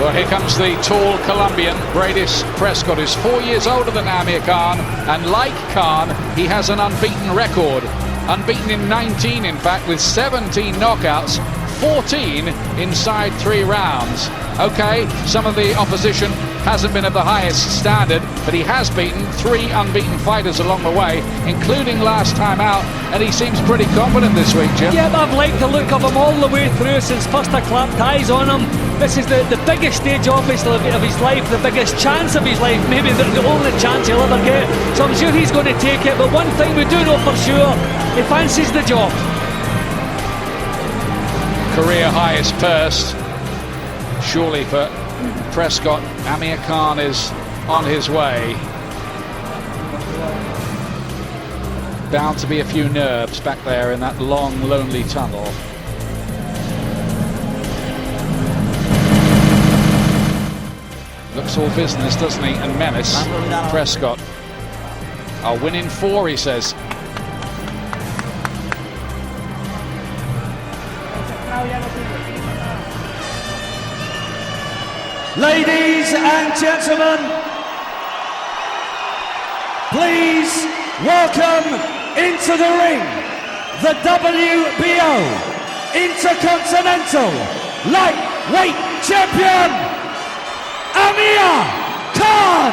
Well, here comes the tall Columbian, Breidis Prescott, who's 4 years older than Amir Khan, and like Khan, he has an unbeaten record. Unbeaten in 19, in fact, with 17 knockouts, 14 inside 3 rounds. Okay, some of the opposition hasn't been of the highest standard, but he has beaten 3 unbeaten fighters along the way, including last time out, and he seems pretty confident this week, Jim. Yeah, I've liked the look of him all the way through since first I clapped eyes on him. This is the biggest stage, obviously, of his life, the biggest chance of his life, maybe the only chance he'll ever get. So I'm sure he's going to take it, but one thing we do know for sure, he fancies the job. Career highest purse, surely for Prescott. Amir Khan is on his way. Bound to be a few nerves back there in that long, lonely tunnel. Looks all business, doesn't he? And menace. Prescott. I'll win in 4, he says. Ladies and gentlemen, please welcome into the ring the WBO Inter-Continental Lightweight Champion, Amir Khan!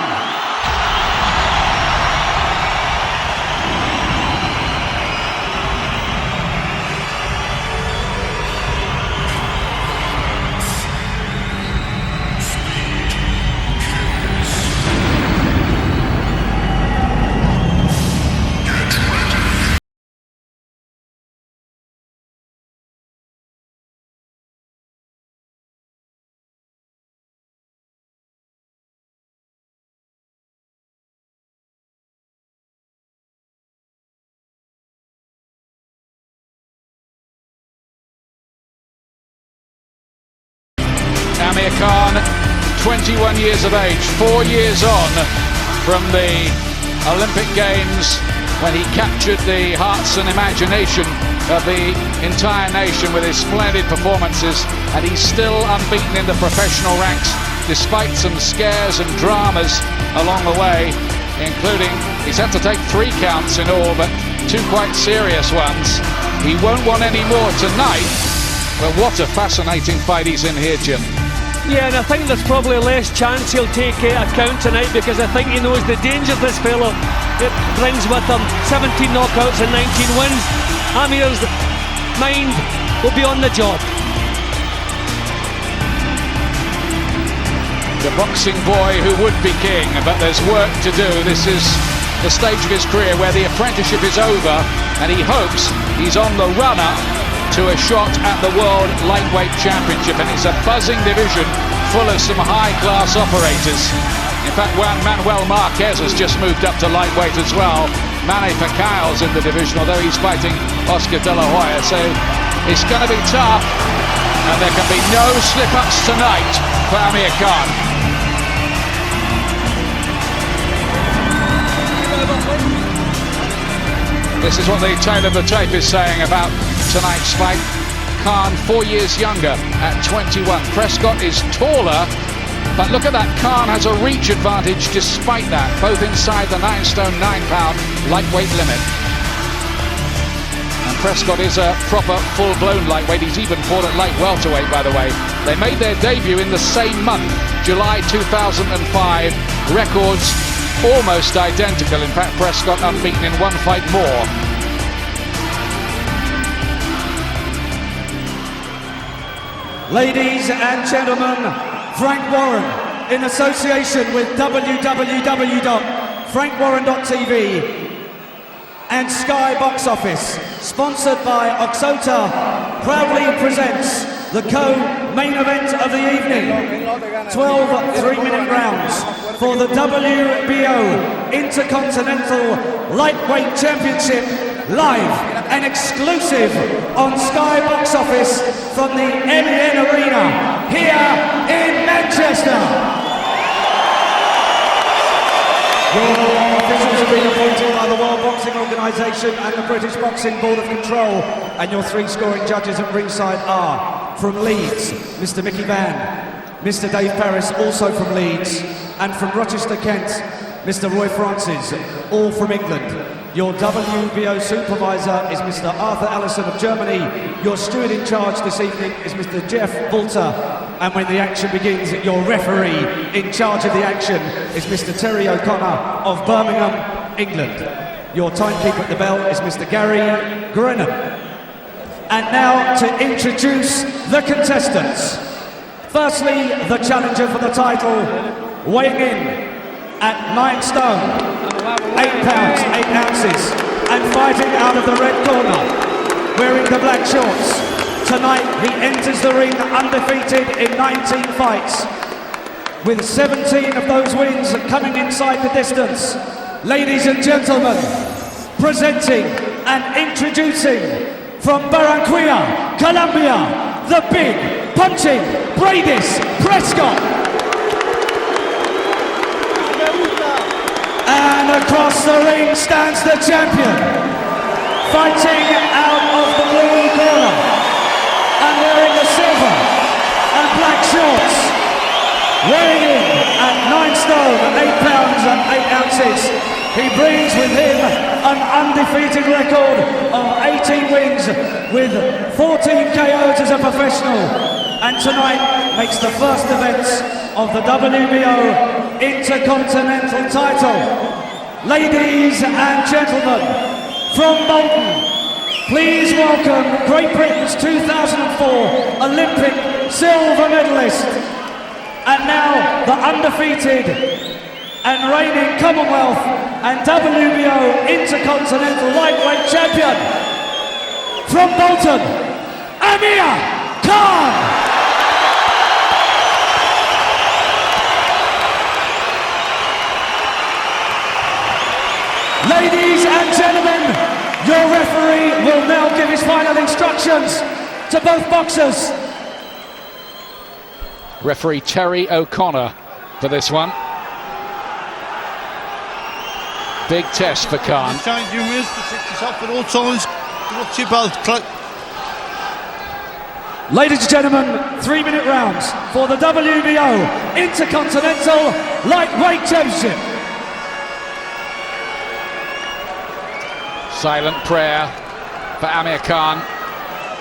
Amir Khan, 21 years of age, 4 years on from the Olympic Games when he captured the hearts and imagination of the entire nation with his splendid performances, and he's still unbeaten in the professional ranks despite some scares and dramas along the way, including he's had to take 3 counts in all, but 2 quite serious ones. He won't want any more tonight, but what a fascinating fight he's in here, Jim. Yeah, and I think there's probably less chance he'll take a count tonight, because I think he knows the danger this fellow it brings with him. 17 knockouts and 19 wins. Amir's mind will be on the job. The boxing boy who would be king, but there's work to do. This is the stage of his career where the apprenticeship is over, and he hopes he's on the run-up to a shot at the World Lightweight Championship, and it's a buzzing division full of some high-class operators. In fact, Manuel Marquez has just moved up to lightweight as well. Manny Pacquiao's in the division, although he's fighting Oscar De La Hoya, so it's going to be tough, and there can be no slip-ups tonight for Amir Khan. This is what the tail of the tape is saying about tonight's fight. Khan 4 years younger at 21. Prescott is taller, but look at that. Khan has a reach advantage despite that, both inside the 9 stone 9 pound lightweight limit. And Prescott is a proper full-blown lightweight. He's even fought at light welterweight, by the way. They made their debut in the same month, July 2005. Records almost identical. In fact, Prescott unbeaten in 1 fight more. Ladies and gentlemen, Frank Warren, in association with www.frankwarren.tv and Sky Box Office, sponsored by Oxota, proudly presents the co-main event of the evening. 12 3-minute rounds for the WBO Inter-Continental Lightweight Championship, live and exclusive on Sky Box Office from the MEN Arena here in Manchester. Your officials have been appointed by the World Boxing Organisation and the British Boxing Board of Control, and your 3 scoring judges at ringside are, from Leeds, Mr. Mickey Vann, Mr. Dave Paris, also from Leeds, and from Rochester, Kent, Mr. Roy Francis, all from England. Your WBO supervisor is Mr. Arthur Allison of Germany. Your steward in charge this evening is Mr. Jeff Volter. And when the action begins, your referee in charge of the action is Mr. Terry O'Connor of Birmingham, England. Your timekeeper at the bell is Mr. Gary Grenham. And now to introduce the contestants. Firstly, the challenger for the title, weighing in at 9 stone, 8 pounds, 8 ounces, and fighting out of the red corner, wearing the black shorts. Tonight, he enters the ring undefeated in 19 fights, with 17 of those wins coming inside the distance. Ladies and gentlemen, presenting and introducing from Barranquilla, Colombia, the big, punching Breidis Prescott. And across the ring stands the champion, fighting out of the blue corner and wearing the silver and black shorts, weighing in at 9 stone, 8 pounds and 8 ounces. He brings with him an undefeated record of 18 wins with 14 KOs as a professional, and tonight makes the first events of the WBO Inter-Continental title. Ladies and gentlemen, from Bolton, please welcome Great Britain's 2004 Olympic silver medalist, and now the undefeated and reigning Commonwealth and WBO Intercontinental lightweight champion, from Bolton, Amir Khan. Ladies and gentlemen, your referee will now give his final instructions to both boxers. Referee Terry O'Connor for this one. Big test for Khan. Challenge you is protect yourself at all times. Watch your belt. Ladies and gentlemen, 3-minute rounds for the WBO Intercontinental Lightweight Championship. Silent prayer for Amir Khan,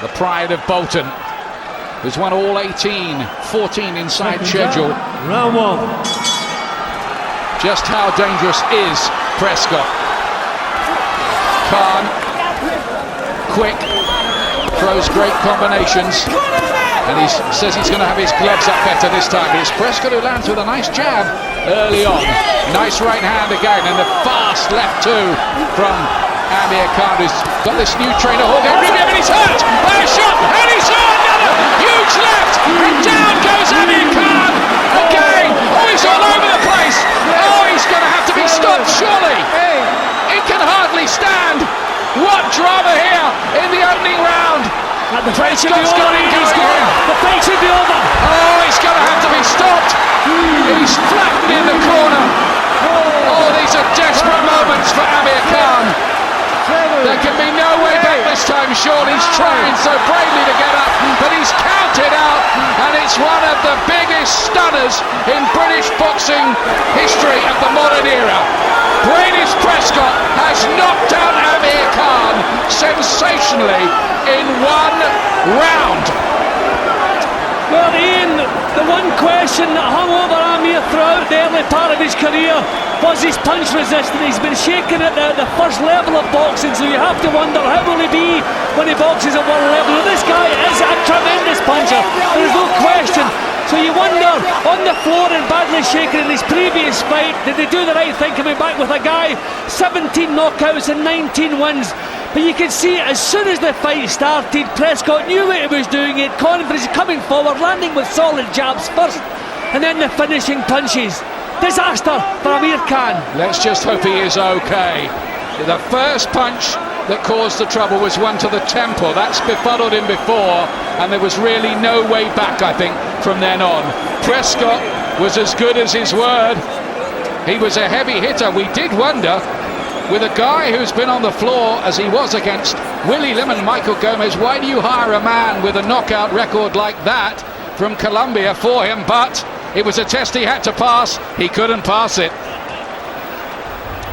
the pride of Bolton, who's won all 18, 14 inside schedule. Round 1. Just how dangerous is Prescott? Khan, quick, throws great combinations, and he says he's going to have his gloves up better this time. But it's Prescott who lands with a nice jab early on. Nice right hand again, and a fast left too from Amir Khan, who's got this new trainer, Jorge Rubio, and he's hurt by a shot, and he saw another huge left, and down goes Amir Khan again. Oh, he's all over the place. Oh, he's going to have to be stopped, surely. He can hardly stand. What drama here in the opening round. And the fight should be Prescott's over. got him He's going gone. here. The fight should be over. Oh, he's going to have to be stopped. He's flattened in the corner. Oh, these are desperate moments for Amir Khan. There can be no way back this time, surely. He's trying so bravely to get up, but he's counted out, and it's one of the biggest stunners in British boxing history of the modern era. Breidis Prescott has knocked out Amir Khan sensationally in 1 round. Well, Ian, the one question that hung over Amir throughout the early part of his career was his punch resistance. He's been shaken at the first level of boxing, so you have to wonder how will he be when he boxes at world level. Well, this guy is a tremendous puncher, there's no question. So you wonder, on the floor and badly shaken in his previous fight, did they do the right thing coming back with a guy 17 knockouts and 19 wins? But you can see as soon as the fight started, Prescott knew what he was doing. He had confidence coming forward, landing with solid jabs first, and then the finishing punches. Disaster for Amir Khan. Let's just hope he is okay. The first punch that caused the trouble was one to the temple. That's befuddled him before, and there was really no way back, I think, from then on. Prescott was as good as his word. He was a heavy hitter. We did wonder, with a guy who's been on the floor as he was against Willie Lim and Michael Gomez, why do you hire a man with a knockout record like that from Colombia for him, but it was a test he had to pass. He couldn't pass it.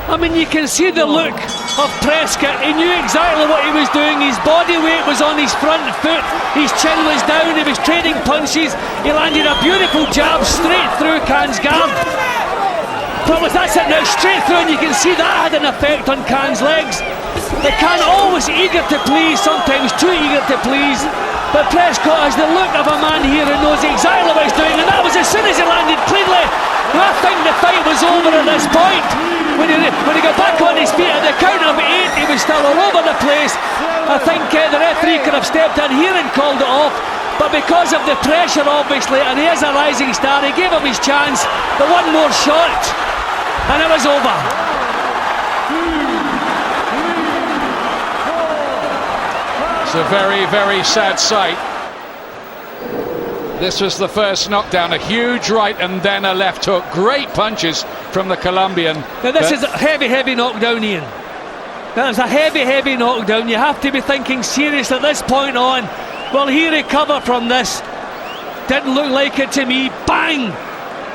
I mean, you can see the look of Prescott. He knew exactly what he was doing. His body weight was on his front foot. His chin was down. He was trading punches. He landed a beautiful jab straight through Khan's guard. That's it now, straight through, and you can see that had an effect on Khan's legs. But Khan always eager to please, sometimes too eager to please. But Prescott has the look of a man here who knows exactly what he's doing, and that was as soon as he landed cleanly. I think the fight was over at this point. When he got back on his feet at the count of 8, he was still all over the place. I think the referee could have stepped in here and called it off, but because of the pressure, obviously, and he is a rising star, he gave him his chance. The one more shot, and it was over. It's a very, very sad sight. This was the first knockdown, a huge right and then a left hook. Great punches from the Colombian. Now this is a heavy knockdown, Ian. That's a heavy knockdown. You have to be thinking serious at this point on. Will he recover from this? Didn't look like it to me. Bang!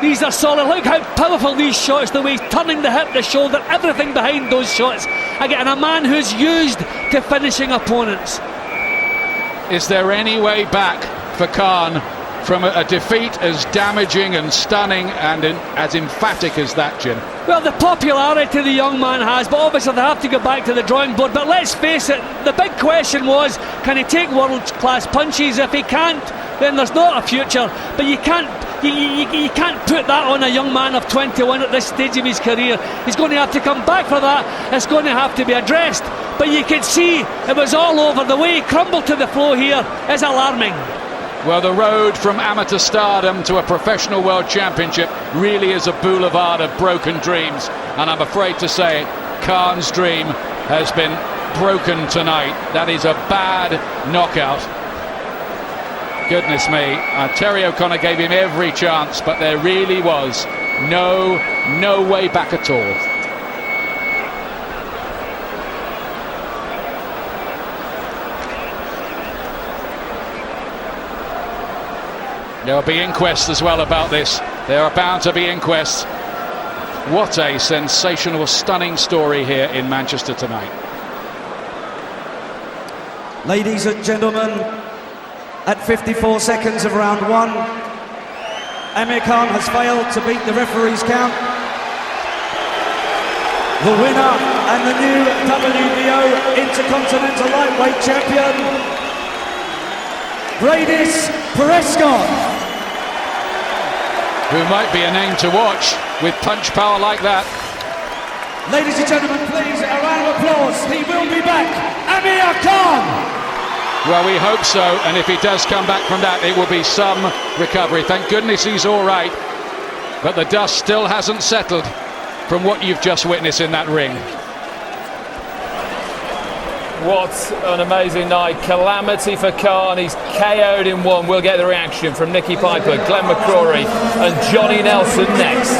These are solid. Look how powerful these shots, the way he's turning the hip, the shoulder, everything behind those shots. Again, a man who's used to finishing opponents. Is there any way back for Khan from a defeat as damaging and stunning and as emphatic as that, Jim? Well, the popularity the young man has, but obviously they have to go back to the drawing board. But let's face it, the big question was, can he take world-class punches? If he can't, then there's not a future. But you can't put that on a young man of 21 at this stage of his career. He's going to have to come back for that. It's going to have to be addressed. But you can see it was all over. The way he crumbled to the floor here is alarming. Well, the road from amateur stardom to a professional world championship really is a boulevard of broken dreams, and I'm afraid to say it, Khan's dream has been broken tonight. That is a bad knockout. Goodness me, Terry O'Connor gave him every chance, but there really was no way back at all. There'll be inquests as well about this. There are bound to be inquests. What a sensational, stunning story here in Manchester tonight. Ladies and gentlemen, at 54 seconds of round 1, Amir Khan has failed to beat the referee's count. The winner and the new WBO Inter-Continental lightweight champion, Breidis Prescott. Who might be a name to watch with punch power like that. Ladies and gentlemen, please, a round of applause. He will be back, Amir Khan. Well, we hope so, and if he does come back from that, it will be some recovery. Thank goodness he's all right, but the dust still hasn't settled from what you've just witnessed in that ring. What an amazing night. Calamity for Khan. He's KO'd in one. We'll get the reaction from Nicky Piper, Glenn McCrory and Johnny Nelson next.